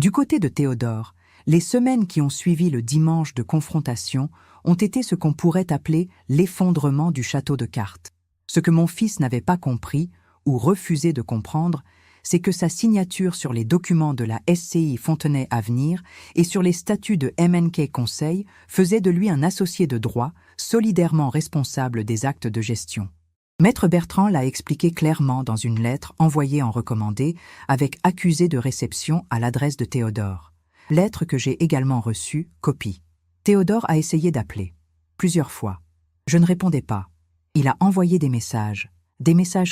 Du côté de Théodore, les semaines qui ont suivi le dimanche de confrontation ont été ce qu'on pourrait appeler l'effondrement du château de cartes. Ce que mon fils n'avait pas compris, ou refusé de comprendre, c'est que sa signature sur les documents de la SCI Fontenay Avenir et sur les statuts de MNK Conseil faisait de lui un associé de droit, solidairement responsable des actes de gestion. Maître Bertrand l'a expliqué clairement dans une lettre envoyée en recommandé avec accusé de réception à l'adresse de Théodore. Lettre que j'ai également reçue, copie. Théodore a essayé d'appeler. Plusieurs fois. Je ne répondais pas. Il a envoyé des messages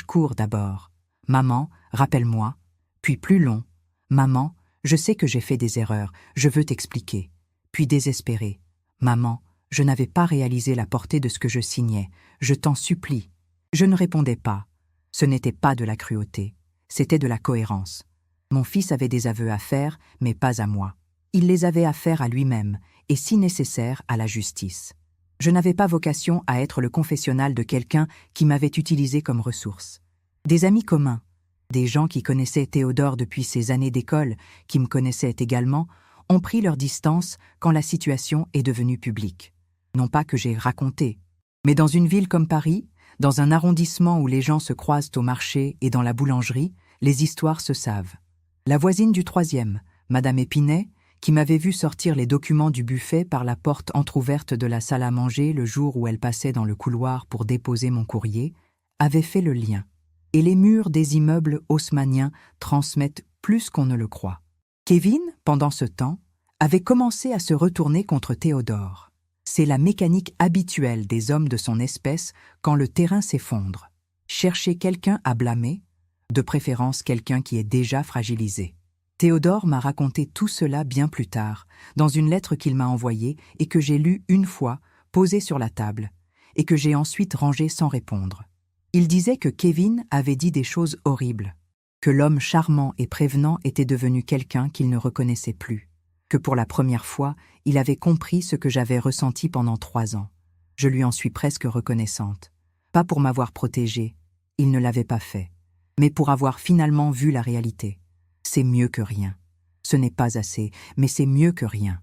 courts d'abord. « Maman, rappelle-moi », puis plus long. « Maman, je sais que j'ai fait des erreurs, je veux t'expliquer ». Puis désespéré. « Maman, je n'avais pas réalisé la portée de ce que je signais, je t'en supplie ». Je ne répondais pas. Ce n'était pas de la cruauté, c'était de la cohérence. Mon fils avait des aveux à faire, mais pas à moi. Il les avait à faire à lui-même, et si nécessaire, à la justice. Je n'avais pas vocation à être le confessionnal de quelqu'un qui m'avait utilisé comme ressource. Des amis communs, des gens qui connaissaient Théodore depuis ses années d'école, qui me connaissaient également, ont pris leur distance quand la situation est devenue publique. Non pas que j'ai raconté, Mais dans une ville comme Paris, dans un arrondissement où les gens se croisent au marché et dans la boulangerie, les histoires se savent. La voisine du troisième, Madame Épinay, qui m'avait vu sortir les documents du buffet par la porte entr'ouverte de la salle à manger le jour où elle passait dans le couloir pour déposer mon courrier, avait fait le lien. Et les murs des immeubles haussmanniens transmettent plus qu'on ne le croit. Kevin, pendant ce temps, avait commencé à se retourner contre Théodore. C'est la mécanique habituelle des hommes de son espèce quand le terrain s'effondre. Chercher quelqu'un à blâmer, de préférence quelqu'un qui est déjà fragilisé. Théodore m'a raconté tout cela bien plus tard, dans une lettre qu'il m'a envoyée et que j'ai lue une fois, posée sur la table, et que j'ai ensuite rangée sans répondre. Il disait que Kevin avait dit des choses horribles, que l'homme charmant et prévenant était devenu quelqu'un qu'il ne reconnaissait plus, que pour la première fois, il avait compris ce que j'avais ressenti pendant 3 ans. Je lui en suis presque reconnaissante. Pas pour m'avoir protégée, il ne l'avait pas fait, mais pour avoir finalement vu la réalité. C'est mieux que rien. Ce n'est pas assez, mais c'est mieux que rien.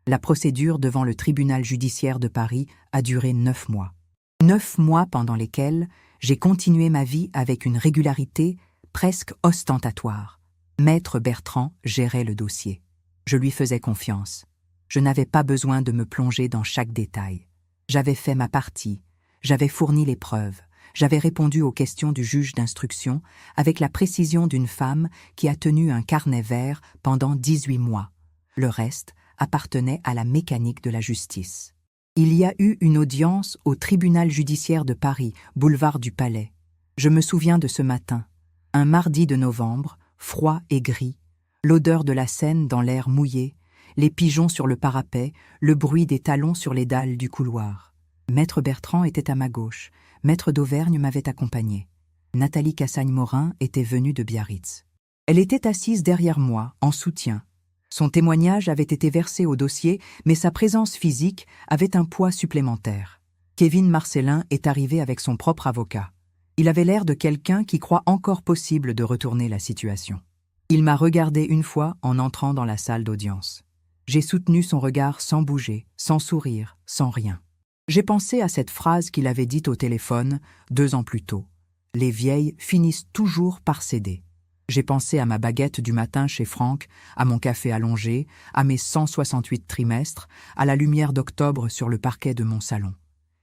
La procédure devant le tribunal judiciaire de Paris a duré 9 mois. 9 mois pendant lesquels j'ai continué ma vie avec une régularité presque ostentatoire. Maître Bertrand gérait le dossier. Je lui faisais confiance. Je n'avais pas besoin de me plonger dans chaque détail. J'avais fait ma partie, j'avais fourni les preuves, j'avais répondu aux questions du juge d'instruction avec la précision d'une femme qui a tenu un carnet vert pendant 18 mois. Le reste appartenait à la mécanique de la justice. Il y a eu une audience au tribunal judiciaire de Paris, boulevard du Palais. Je me souviens de ce matin, un mardi de novembre, froid et gris, l'odeur de la Seine dans l'air mouillé, les pigeons sur le parapet, le bruit des talons sur les dalles du couloir. Maître Bertrand était à ma gauche, Maître d'Auvergne m'avait accompagné. Nathalie Cassagne-Morin était venue de Biarritz. Elle était assise derrière moi, en soutien. Son témoignage avait été versé au dossier, mais sa présence physique avait un poids supplémentaire. Kevin Marcellin est arrivé avec son propre avocat. Il avait l'air de quelqu'un qui croit encore possible de retourner la situation. Il m'a regardé une fois en entrant dans la salle d'audience. J'ai soutenu son regard sans bouger, sans sourire, sans rien. J'ai pensé à cette phrase qu'il avait dite au téléphone 2 ans plus tôt. Les vieilles finissent toujours par céder. J'ai pensé à ma baguette du matin chez Franck, à mon café allongé, à mes 168 trimestres, à la lumière d'octobre sur le parquet de mon salon.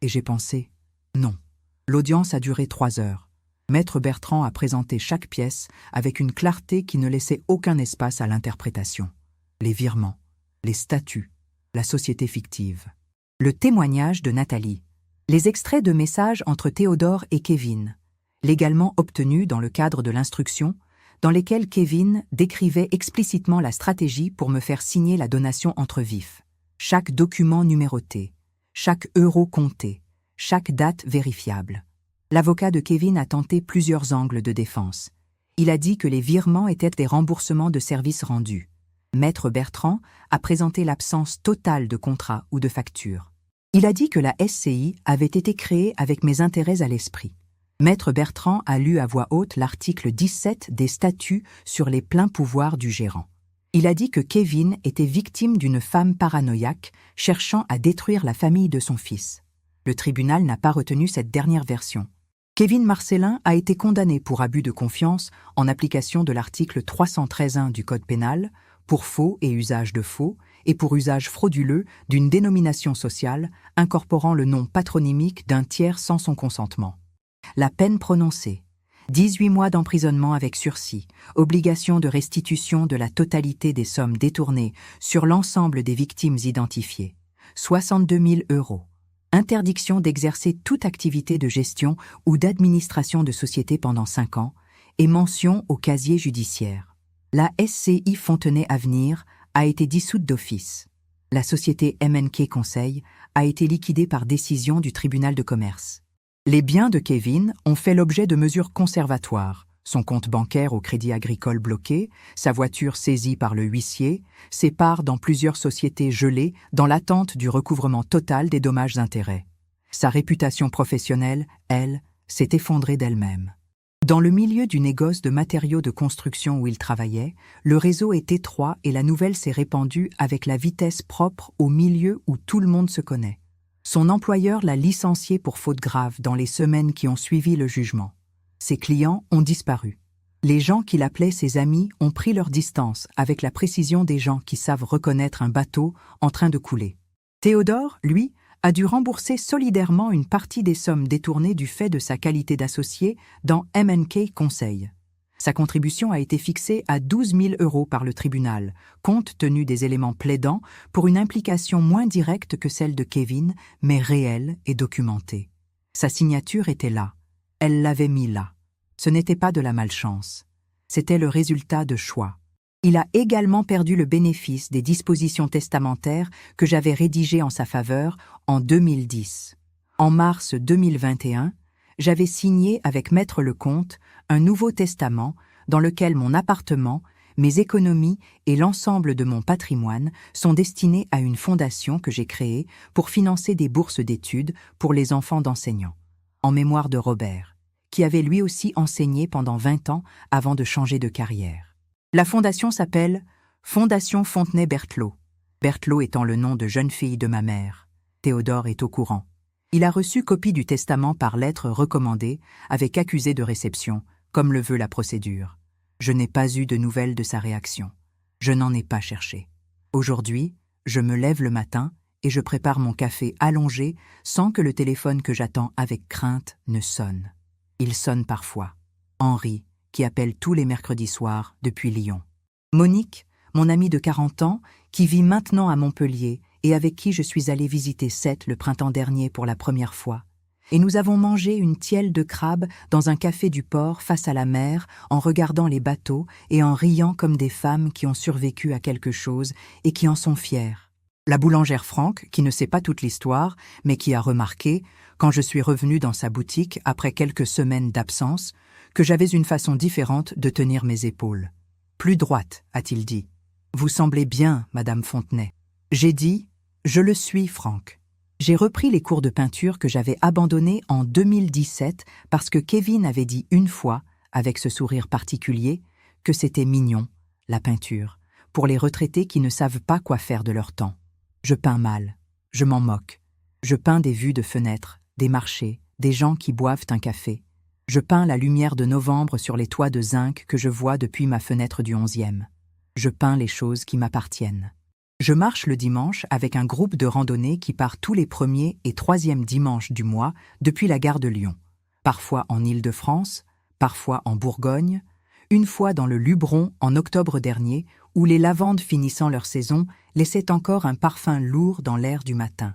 Et j'ai pensé, non. L'audience a duré 3 heures. Maître Bertrand a présenté chaque pièce avec une clarté qui ne laissait aucun espace à l'interprétation. Les virements, les statuts, la société fictive. Le témoignage de Nathalie. Les extraits de messages entre Théodore et Kevin, légalement obtenus dans le cadre de l'instruction, dans lesquels Kevin décrivait explicitement la stratégie pour me faire signer la donation entre vifs. Chaque document numéroté, chaque euro compté, chaque date vérifiable. L'avocat de Kevin a tenté plusieurs angles de défense. Il a dit que les virements étaient des remboursements de services rendus. Maître Bertrand a présenté l'absence totale de contrat ou de facture. Il a dit que la SCI avait été créée avec mes intérêts à l'esprit. Maître Bertrand a lu à voix haute l'article 17 des statuts sur les pleins pouvoirs du gérant. Il a dit que Kevin était victime d'une femme paranoïaque cherchant à détruire la famille de son fils. Le tribunal n'a pas retenu cette dernière version. Kevin Marcellin a été condamné pour abus de confiance en application de l'article 313-1 du Code pénal, pour faux et usage de faux, et pour usage frauduleux d'une dénomination sociale incorporant le nom patronymique d'un tiers sans son consentement. La peine prononcée, 18 mois d'emprisonnement avec sursis, obligation de restitution de la totalité des sommes détournées sur l'ensemble des victimes identifiées, 62 000 €, interdiction d'exercer toute activité de gestion ou d'administration de société pendant 5 ans, et mention au casier judiciaire. La SCI Fontenay Avenir a été dissoute d'office. La société MNK Conseil a été liquidée par décision du tribunal de commerce. Les biens de Kevin ont fait l'objet de mesures conservatoires. Son compte bancaire au Crédit Agricole bloqué, sa voiture saisie par le huissier, ses parts dans plusieurs sociétés gelées dans l'attente du recouvrement total des dommages-intérêts. Sa réputation professionnelle, elle, s'est effondrée d'elle-même. Dans le milieu du négoce de matériaux de construction où il travaillait, le réseau est étroit et la nouvelle s'est répandue avec la vitesse propre au milieu où tout le monde se connaît. Son employeur l'a licencié pour faute grave dans les semaines qui ont suivi le jugement. Ses clients ont disparu. Les gens qu'il appelait ses amis ont pris leur distance avec la précision des gens qui savent reconnaître un bateau en train de couler. Théodore, lui, a dû rembourser solidairement une partie des sommes détournées du fait de sa qualité d'associé dans M&K Conseil. Sa contribution a été fixée à 12 000 € par le tribunal, compte tenu des éléments plaidants pour une implication moins directe que celle de Kevin, mais réelle et documentée. Sa signature était là. Elle l'avait mis là. Ce n'était pas de la malchance. C'était le résultat de choix. Il a également perdu le bénéfice des dispositions testamentaires que j'avais rédigées en sa faveur en 2010. En mars 2021, j'avais signé avec Maître Lecomte un nouveau testament dans lequel mon appartement, mes économies et l'ensemble de mon patrimoine sont destinés à une fondation que j'ai créée pour financer des bourses d'études pour les enfants d'enseignants, en mémoire de Robert, qui avait lui aussi enseigné pendant 20 ans avant de changer de carrière. La fondation s'appelle Fondation Fontenay-Berthelot, Berthelot étant le nom de jeune fille de ma mère. Théodore est au courant. Il a reçu copie du testament par lettre recommandée avec accusé de réception, comme le veut la procédure. Je n'ai pas eu de nouvelles de sa réaction. Je n'en ai pas cherché. Aujourd'hui, je me lève le matin et je prépare mon café allongé sans que le téléphone que j'attends avec crainte ne sonne. Il sonne parfois. Henri, qui appelle tous les mercredis soirs depuis Lyon. Monique, mon amie de 40 ans, qui vit maintenant à Montpellier et avec qui je suis allée visiter Sète le printemps dernier pour la première fois. Et nous avons mangé une tielle de crabe dans un café du port face à la mer en regardant les bateaux et en riant comme des femmes qui ont survécu à quelque chose et qui en sont fières. La boulangère Franck, qui ne sait pas toute l'histoire, mais qui a remarqué, quand je suis revenue dans sa boutique après quelques semaines d'absence, que j'avais une façon différente de tenir mes épaules. Plus droite, a-t-il dit. Vous semblez bien, Madame Fontenay. J'ai dit, je le suis, Franck. J'ai repris les cours de peinture que j'avais abandonnés en 2017 parce que Kevin avait dit une fois, avec ce sourire particulier, que c'était mignon, la peinture, pour les retraités qui ne savent pas quoi faire de leur temps. Je peins mal, je m'en moque. Je peins des vues de fenêtres, des marchés, des gens qui boivent un café. Je peins la lumière de novembre sur les toits de zinc que je vois depuis ma fenêtre du 11e. Je peins les choses qui m'appartiennent. Je marche le dimanche avec un groupe de randonnée qui part tous les 1er et 3e dimanches du mois depuis la gare de Lyon, parfois en Île-de-France, parfois en Bourgogne, une fois dans le Luberon en octobre dernier où les lavandes finissant leur saison laissaient encore un parfum lourd dans l'air du matin.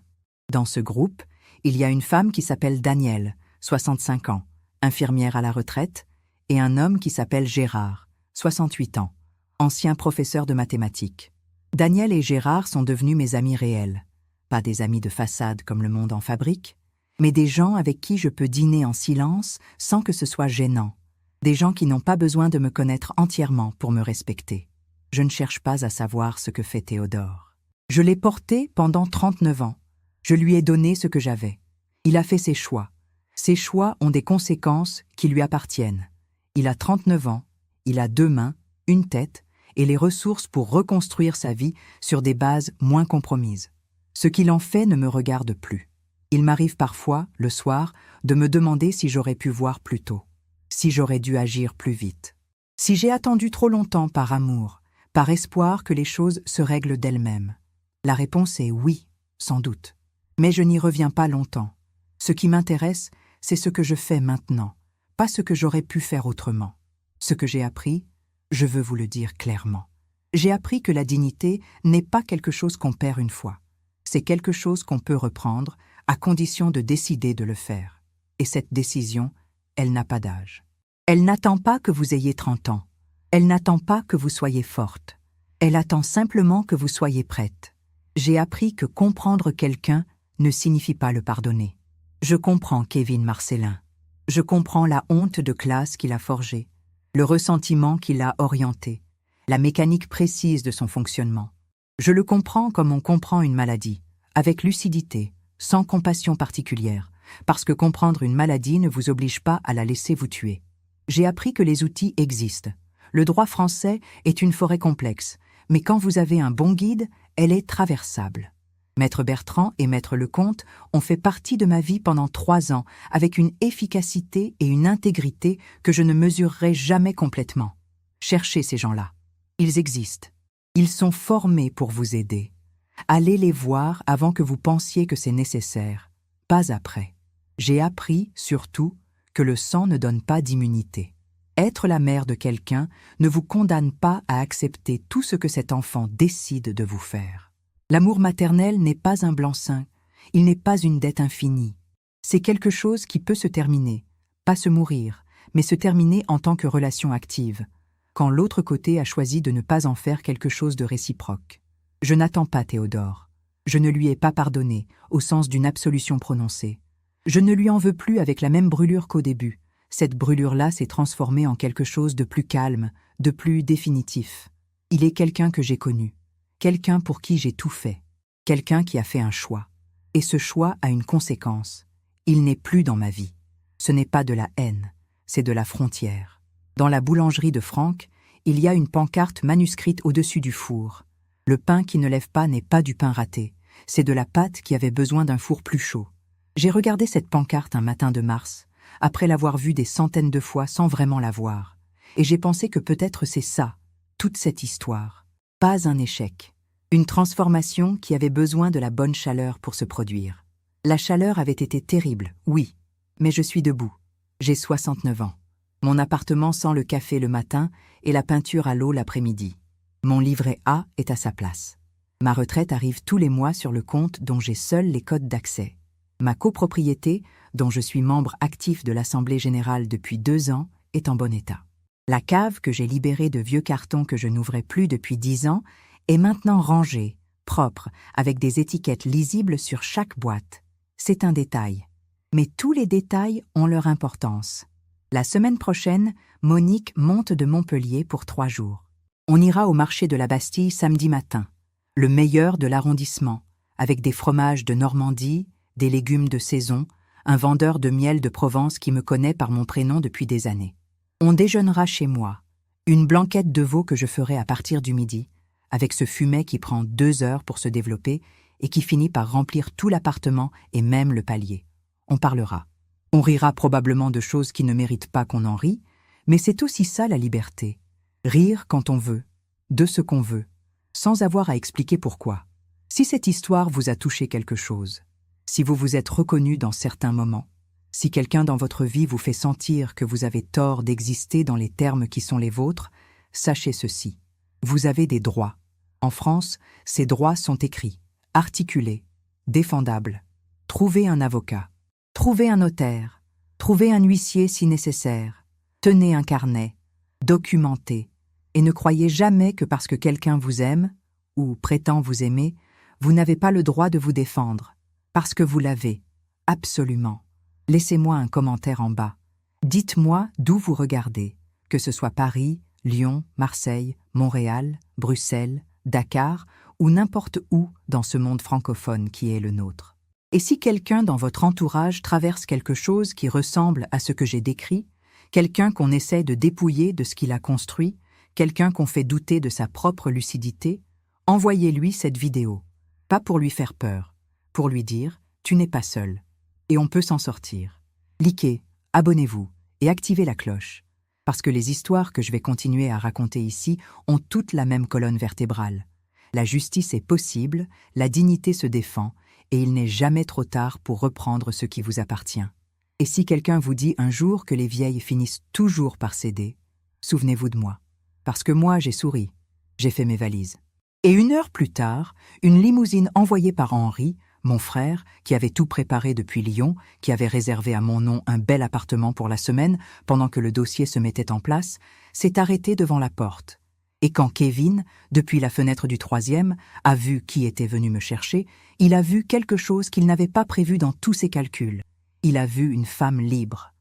Dans ce groupe, il y a une femme qui s'appelle Danielle, 65 ans, infirmière à la retraite, et un homme qui s'appelle Gérard, 68 ans, ancien professeur de mathématiques. Daniel et Gérard sont devenus mes amis réels. Pas des amis de façade comme le monde en fabrique, mais des gens avec qui je peux dîner en silence sans que ce soit gênant. Des gens qui n'ont pas besoin de me connaître entièrement pour me respecter. Je ne cherche pas à savoir ce que fait Théodore. Je l'ai porté pendant 39 ans. Je lui ai donné ce que j'avais. Il a fait ses choix. Ses choix ont des conséquences qui lui appartiennent. Il a 39 ans, il a 2 mains, une tête, et les ressources pour reconstruire sa vie sur des bases moins compromises. Ce qu'il en fait ne me regarde plus. Il m'arrive parfois, le soir, de me demander si j'aurais pu voir plus tôt, si j'aurais dû agir plus vite, si j'ai attendu trop longtemps par amour, par espoir que les choses se règlent d'elles-mêmes. La réponse est oui, sans doute. Mais je n'y reviens pas longtemps. Ce qui m'intéresse, c'est ce que je fais maintenant, pas ce que j'aurais pu faire autrement. Ce que j'ai appris, je veux vous le dire clairement. J'ai appris que la dignité n'est pas quelque chose qu'on perd une fois. C'est quelque chose qu'on peut reprendre, à condition de décider de le faire. Et cette décision, elle n'a pas d'âge. Elle n'attend pas que vous ayez 30 ans. Elle n'attend pas que vous soyez forte. Elle attend simplement que vous soyez prête. J'ai appris que comprendre quelqu'un ne signifie pas le pardonner. Je comprends Kevin Marcellin. Je comprends la honte de classe qu'il a forgée, le ressentiment qui l'a orienté, la mécanique précise de son fonctionnement. Je le comprends comme on comprend une maladie, avec lucidité, sans compassion particulière, parce que comprendre une maladie ne vous oblige pas à la laisser vous tuer. J'ai appris que les outils existent. Le droit français est une forêt complexe, mais quand vous avez un bon guide, elle est traversable. Maître Bertrand et Maître Lecomte ont fait partie de ma vie pendant 3 ans, avec une efficacité et une intégrité que je ne mesurerai jamais complètement. Cherchez ces gens-là. Ils existent. Ils sont formés pour vous aider. Allez les voir avant que vous pensiez que c'est nécessaire, pas après. J'ai appris, surtout, que le sang ne donne pas d'immunité. Être la mère de quelqu'un ne vous condamne pas à accepter tout ce que cet enfant décide de vous faire. L'amour maternel n'est pas un blanc-seing, il n'est pas une dette infinie. C'est quelque chose qui peut se terminer, pas se mourir, mais se terminer en tant que relation active, quand l'autre côté a choisi de ne pas en faire quelque chose de réciproque. Je n'attends pas Théodore. Je ne lui ai pas pardonné, au sens d'une absolution prononcée. Je ne lui en veux plus avec la même brûlure qu'au début. Cette brûlure-là s'est transformée en quelque chose de plus calme, de plus définitif. Il est quelqu'un que j'ai connu, quelqu'un pour qui j'ai tout fait, quelqu'un qui a fait un choix. Et ce choix a une conséquence. Il n'est plus dans ma vie. Ce n'est pas de la haine, c'est de la frontière. Dans la boulangerie de Franck, il y a une pancarte manuscrite au-dessus du four. Le pain qui ne lève pas n'est pas du pain raté, c'est de la pâte qui avait besoin d'un four plus chaud. J'ai regardé cette pancarte un matin de mars, après l'avoir vue des centaines de fois sans vraiment la voir, et j'ai pensé que peut-être c'est ça, toute cette histoire. Pas un échec. Une transformation qui avait besoin de la bonne chaleur pour se produire. La chaleur avait été terrible, oui, mais je suis debout. J'ai 69 ans. Mon appartement sent le café le matin et la peinture à l'eau l'après-midi. Mon livret A est à sa place. Ma retraite arrive tous les mois sur le compte dont j'ai seul les codes d'accès. Ma copropriété, dont je suis membre actif de l'Assemblée générale depuis 2 ans, est en bon état. La cave que j'ai libérée de vieux cartons que je n'ouvrais plus depuis 10 ans est maintenant rangée, propre, avec des étiquettes lisibles sur chaque boîte. C'est un détail. Mais tous les détails ont leur importance. La semaine prochaine, Monique monte de Montpellier pour 3 jours. On ira au marché de la Bastille samedi matin, le meilleur de l'arrondissement, avec des fromages de Normandie, des légumes de saison, un vendeur de miel de Provence qui me connaît par mon prénom depuis des années. On déjeunera chez moi, une blanquette de veau que je ferai à partir du midi, avec ce fumet qui prend 2 heures pour se développer et qui finit par remplir tout l'appartement et même le palier. On parlera. On rira probablement de choses qui ne méritent pas qu'on en rie, mais c'est aussi ça la liberté. Rire quand on veut, de ce qu'on veut, sans avoir à expliquer pourquoi. Si cette histoire vous a touché quelque chose, si vous vous êtes reconnu dans certains moments, si quelqu'un dans votre vie vous fait sentir que vous avez tort d'exister dans les termes qui sont les vôtres, sachez ceci. Vous avez des droits. En France, ces droits sont écrits, articulés, défendables. Trouvez un avocat. Trouvez un notaire. Trouvez un huissier si nécessaire. Tenez un carnet. Documentez. Et ne croyez jamais que parce que quelqu'un vous aime, ou prétend vous aimer, vous n'avez pas le droit de vous défendre. Parce que vous l'avez. Absolument. Laissez-moi un commentaire en bas. Dites-moi d'où vous regardez, que ce soit Paris, Lyon, Marseille, Montréal, Bruxelles, Dakar ou n'importe où dans ce monde francophone qui est le nôtre. Et si quelqu'un dans votre entourage traverse quelque chose qui ressemble à ce que j'ai décrit, quelqu'un qu'on essaie de dépouiller de ce qu'il a construit, quelqu'un qu'on fait douter de sa propre lucidité, envoyez-lui cette vidéo. Pas pour lui faire peur, pour lui dire « tu n'es pas seul ». Et on peut s'en sortir. Likez, abonnez-vous et activez la cloche. Parce que les histoires que je vais continuer à raconter ici ont toutes la même colonne vertébrale. La justice est possible, la dignité se défend, et il n'est jamais trop tard pour reprendre ce qui vous appartient. Et si quelqu'un vous dit un jour que les vieilles finissent toujours par céder, souvenez-vous de moi. Parce que moi, j'ai souri, j'ai fait mes valises. Et 1 heure plus tard, une limousine envoyée par Henri, mon frère, qui avait tout préparé depuis Lyon, qui avait réservé à mon nom un bel appartement pour la semaine, pendant que le dossier se mettait en place, s'est arrêté devant la porte. Et quand Kevin, depuis la fenêtre du 3e, a vu qui était venu me chercher, il a vu quelque chose qu'il n'avait pas prévu dans tous ses calculs. Il a vu une femme libre.